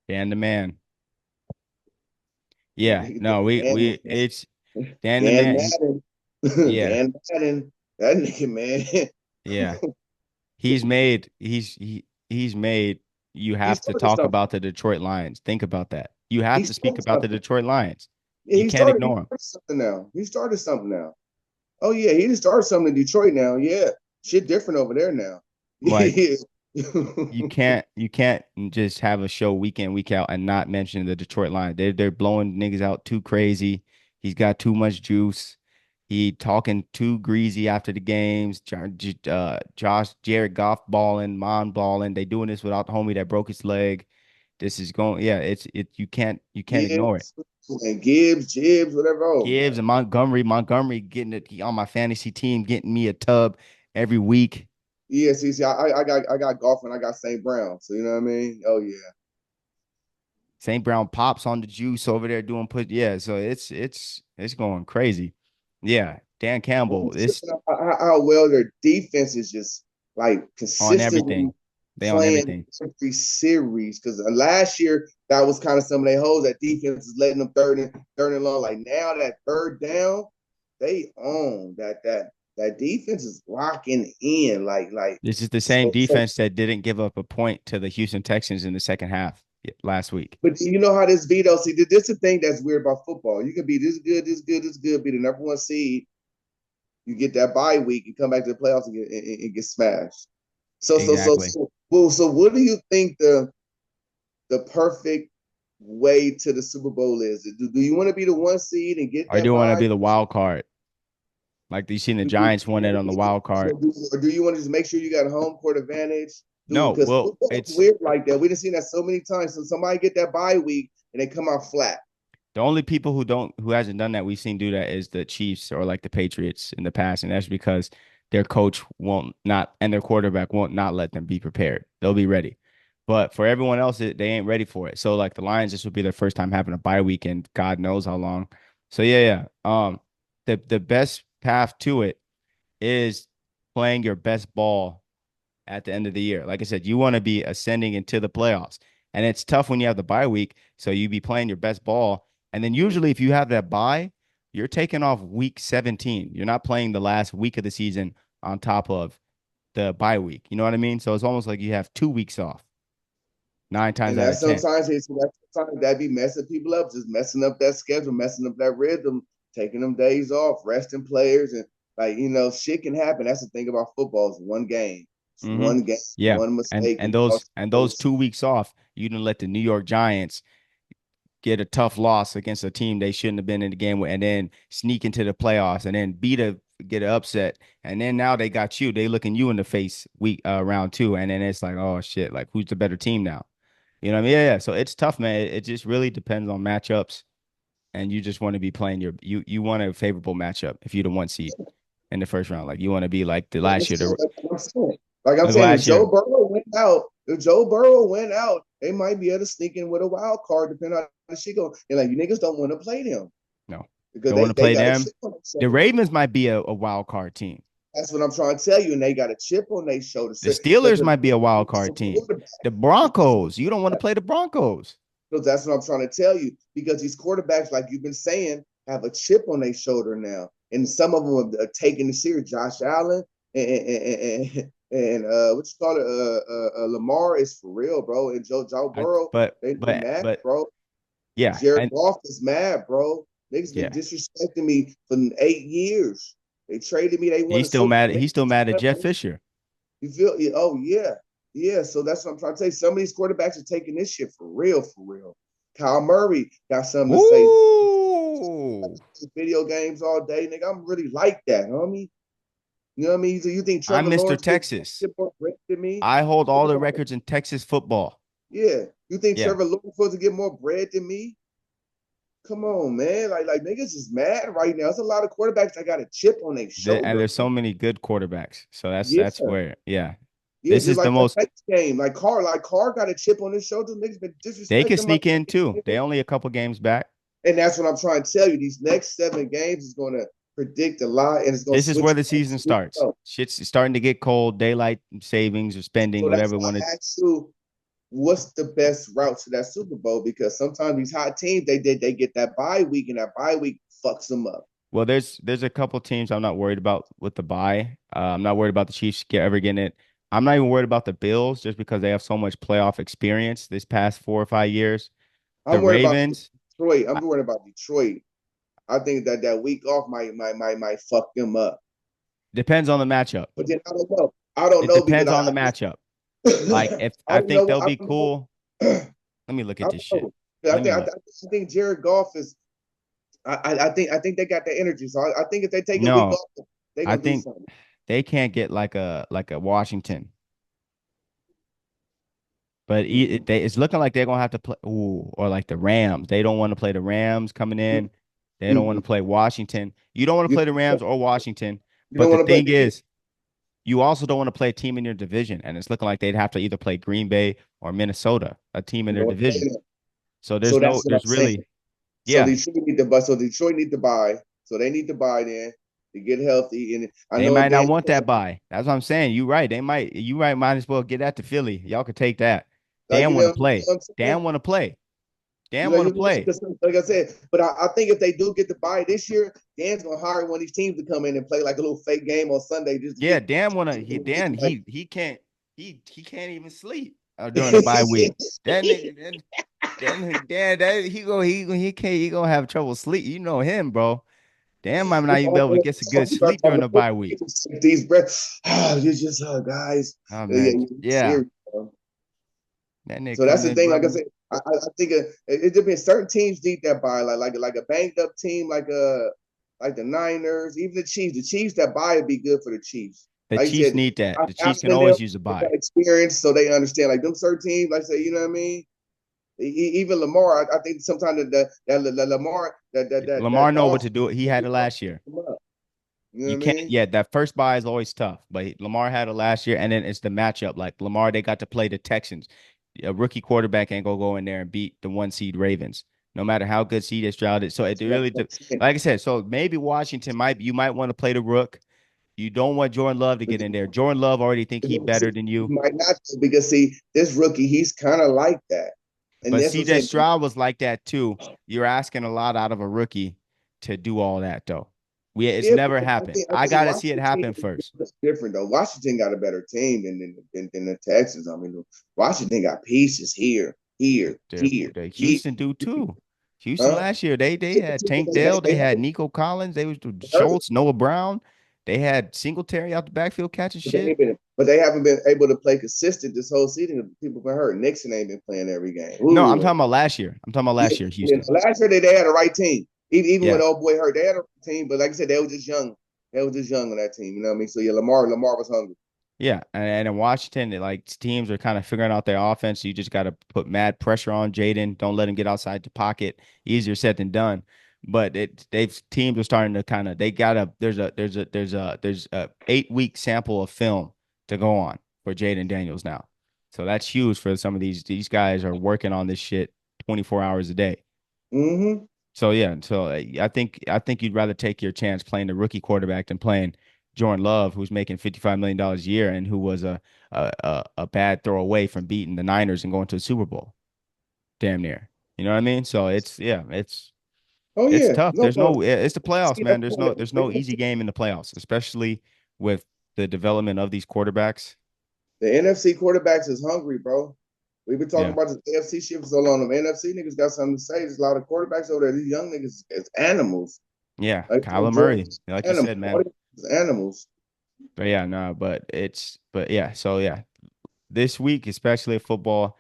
Dan the man. Yeah, no, we Dan, it's Dan the Dan man. Madden. Yeah, Dan Madden. That nigga, man. yeah. He's made you He have to started talk something. about the Detroit Lions. Think about that. You He have to speak started about the something. Detroit Lions. Yeah, You he can't started. He ignore them. started something now. He started something now. Oh yeah, he just started something in Detroit now. Yeah, shit different over there now. Like Yeah. you can't just have a show week in, week out and not mention the Detroit Lions. They're blowing niggas out too crazy. He's got too much juice. He talking too greasy after the games. Josh Jared Goff balling, Mon balling. They doing this without the homie that broke his leg. This is going, yeah, you can't ignore it. Gibbs and Gibbs, Jibs, whatever. Oh Gibbs my. and Montgomery getting it he on my fantasy team, getting me a tub every week. Yeah, see, I got golf and I got St. Brown. So you know what I mean? Oh yeah. St. Brown pops on the juice over there doing put. Yeah, so it's going crazy. Yeah, Dan I'm Campbell, it's tripping how well their defense is just like on consistently everything. They on playing everything. every series. Because last year that was kind of some of their holes. That defense is letting them third and long. Like now that third down, they own that defense is locking in. Like This is the same so. defense that didn't give up a point to the Houston Texans in the second half last week. But you know how this be though. See, this is the thing that's weird about football. You can be this good, this good, this good, be the number one seed. You get that bye week and come back to the playoffs and get smashed. So so so Exactly. so well, so what do you think the perfect way to the Super Bowl is? Do you want to be the one seed and get I that do want to bye? be the wild card. Like you seen the Giants won it on the wild card. Or do you want to just make sure you got a home court advantage? Dude, No, because well, football's it's weird like that. We done seen that so many times. So somebody get that bye week and they come out flat. the only people who hasn't done that we've seen do that is the Chiefs or like the Patriots in the past, and that's because their coach won't not and their quarterback won't not let them be prepared. They'll be ready. But for everyone else, they ain't ready for it. So like the Lions, this would be their first time having a bye week and God knows how long. So yeah, yeah. The best path to it is playing your best ball at the end of the year. Like I said, you want to be ascending into the playoffs. And it's tough when you have the bye week. So you be playing your best ball. And then usually if you have that bye, you're taking off week 17. You're not playing the last week of the season on top of the bye week. You know what I mean? So it's almost like you have 2 weeks off, nine times And out that of 10. sometimes that be messing people up, just messing up that schedule, messing up that rhythm, taking them days off, resting players, and like shit can happen. That's the thing about football. It's one game. It's Mm-hmm. one game, Yeah. one And mistake, and and those and those 2 weeks off, you didn't let the New York Giants get a tough loss against a team they shouldn't have been in the game with, and then sneak into the playoffs, and then get an upset, and then now they got you. They looking you in the face week round two, and then it's like, oh shit, like who's the better team now? You know what I mean? Yeah, yeah. So it's tough, man. It just really depends on matchups, and you just want to be playing you want a favorable matchup if you're the one seed in the first round. Like you want to be like the last year, Like I'm the saying, last year. if Joe Burrow went out, they might be able to sneak in with a wild card, depending on how the shit go. And like you niggas don't want to play them No, because don't want they to they play got a them. chip on their The shoulder. Ravens might be a wild card team. That's what I'm trying to tell you, and they got a chip on their shoulder. The So, Steelers might be a wild card team. The Broncos, you don't want to play the Broncos. because that's what I'm trying to tell you. Because these quarterbacks, like you've been saying, have a chip on their shoulder now, and some of them are taking the serious. Josh Allen and what you call it, Lamar is for real, bro. And Joe I, Burrow, but they but mad, but bro. yeah, Jared and Goff is mad, bro. Niggas been yeah, disrespecting me for 8 years. They traded me. They won he's a still Super mad. Bowl. He's still mad at Jeff Fisher. You feel? Oh yeah, yeah. So that's what I'm trying to say. Some of these quarterbacks are taking this shit for real, for real. Kyle Murray got something to say. Ooh, Video games all day, nigga. I'm really like that, homie. You know what I mean? So you think I'm Trevor Mr. Lawrence Texas. get more bread than me? I hold Come all the on. records in Texas football. Yeah. You think Yeah, Trevor Lawrence supposed to get more bread than me? Come on, man. Like niggas is mad right now. It's a lot of quarterbacks that got a chip on their and shoulder, there's so man. many good quarterbacks. So Yeah. that's where yeah, Yeah, this just is the like the most. Saints game. Like Carr got a chip on his shoulder. Niggas been They can disrespecting my sneak in too. They team. only a couple games back. And that's what I'm trying to tell you. These next 7 games is going to predict a lot, and it's going to This is where switch. the season starts. Shit's starting to get cold. Daylight savings or spending, So that's whatever why one. I asked you. what's the best route to that Super Bowl? Because sometimes these hot teams they get that bye week and that bye week fucks them up. Well, there's a couple teams I'm not worried about with the bye. I'm not worried about the Chiefs ever getting it. I'm not even worried about the Bills just because they have so much playoff experience this past 4 or 5 years. The I'm worried about Ravens, Detroit. I'm uh, worried about Detroit. I think that that week off might fuck them up. depends on the matchup. But then I don't know. I don't It know because depends on the matchup. Like if I I don't think know. they'll I be don't know. cool. Let me look I at don't this shit. know. I Let think me I, look. I think Jared Goff is. I think they got the energy. So I think if they take a week No, off, they're I gonna do think something. they can't get like a Washington. But Mm-mm. it's looking like they're gonna have to play, ooh, or like the Rams. They don't want to play the Rams coming in. They don't want to Mm-mm. play Washington. You don't want to You, play the Rams or Washington. you But don't the want to thing play. is, you also don't want to play a team in your division, and it's looking like they'd have to either play Green Bay or Minnesota, a team in You their don't want to play division. them. So So that's what I'm there's saying. really, So yeah, Detroit need to buy. So Detroit need to buy. So they need to buy then to get healthy. And I they know might not Dan. want that bye. That's what I'm saying. You right. They might. You right. Might as well get that to Philly. Y'all could take that. Dan want to You know play. what I'm saying? Dan want to play. Dan You know, want to play. like I said, but I think if they do get the bye this year, Dan's gonna hire one of these teams to come in and play like a little fake game on Sunday just to Yeah, get Dan wanna he Dan like he can't even sleep during the bye week. That nigga then Dan that he can't he gonna have trouble sleep. You know him, bro. Dan might not even be able to get some good sleep during the bye week. these breaths. You just Oh yeah, man, yeah. serious. Bro. That nigga So that's come the in, thing. Like I brother. said, I think it depends. Certain teams need that bye, like a banged up team, like the Niners, even the Chiefs. The Chiefs that bye would be good for the Chiefs. The Like you Chiefs said, need that. The Chiefs can Allen and them always use a they bye. got experience, so they understand. Like them certain teams, like say, you know what I mean. Even Lamar, I think sometimes that Lamar Lamar know what Goff, to do. He had it last year. you know what You I can't, mean? yeah, that first buy is always tough, but Lamar had it last year, and then it's the matchup. Like Lamar, they got to play the Texans. A rookie quarterback ain't gonna go in there and beat the 1 seed Ravens, no matter how good CJ Stroud is. So it That's really, what I'm saying. like I said, so maybe Washington might you might want to play the rook. You don't want Jordan Love to But get in there. Jordan Love already think he better than he you, might not because see this rookie, he's kind of like that, and but that's what I'm CJ saying. Stroud was like that too. You're asking a lot out of a rookie to do all that though. It's Yeah, never but happened. I I think gotta see it Washington happen first. is different though. Washington got a better team than the Texans. I mean, Washington got pieces The here. Houston do too. Houston Huh? last year, they had Tank Dell, they They had Nico Collins, they was hurt, Schultz, Noah Brown, they had Singletary out the backfield catching shit. but they haven't been able to play consistent this whole season. People been hurt. Nixon ain't been playing every game. No, I'm Ooh, talking about last year. I'm talking about yeah. last year, Houston. Last year they had a right team. Even Yeah. when old boy hurt, they had a right team. But like I said, they were just young. They were just young on that team. You know what I mean? So yeah, Lamar was hungry. Yeah, and in Washington, like teams are kind of figuring out their offense. You just got to put mad pressure on Jaden. Don't let him get outside the pocket. Easier said than done. But they've teams are starting to kind of they got a there's a 8 week sample of film to go on for Jaden Daniels now. So that's huge for some of these guys are working on this shit 24 hours a day. Mm-hmm. So yeah, so I think you'd rather take your chance playing the rookie quarterback than playing Jordan Love, who's making $55 million a year and who was a bad throw away from beating the Niners and going to the Super Bowl, damn near. You know what I mean? So Oh it's yeah, tough. no, no. It's the playoffs, See, that's man. what There's no easy game in the playoffs, especially with the development of these quarterbacks. the NFC quarterbacks is hungry, bro. We've been talking Yeah, about the AFC shit for so long. The NFC niggas got something to say. There's a lot of quarterbacks over there. These young niggas is animals. yeah. Like Kyler Jordan, Murray, like you animals. said, All man. these animals. But yeah, no, but yeah, so yeah, this week, especially football.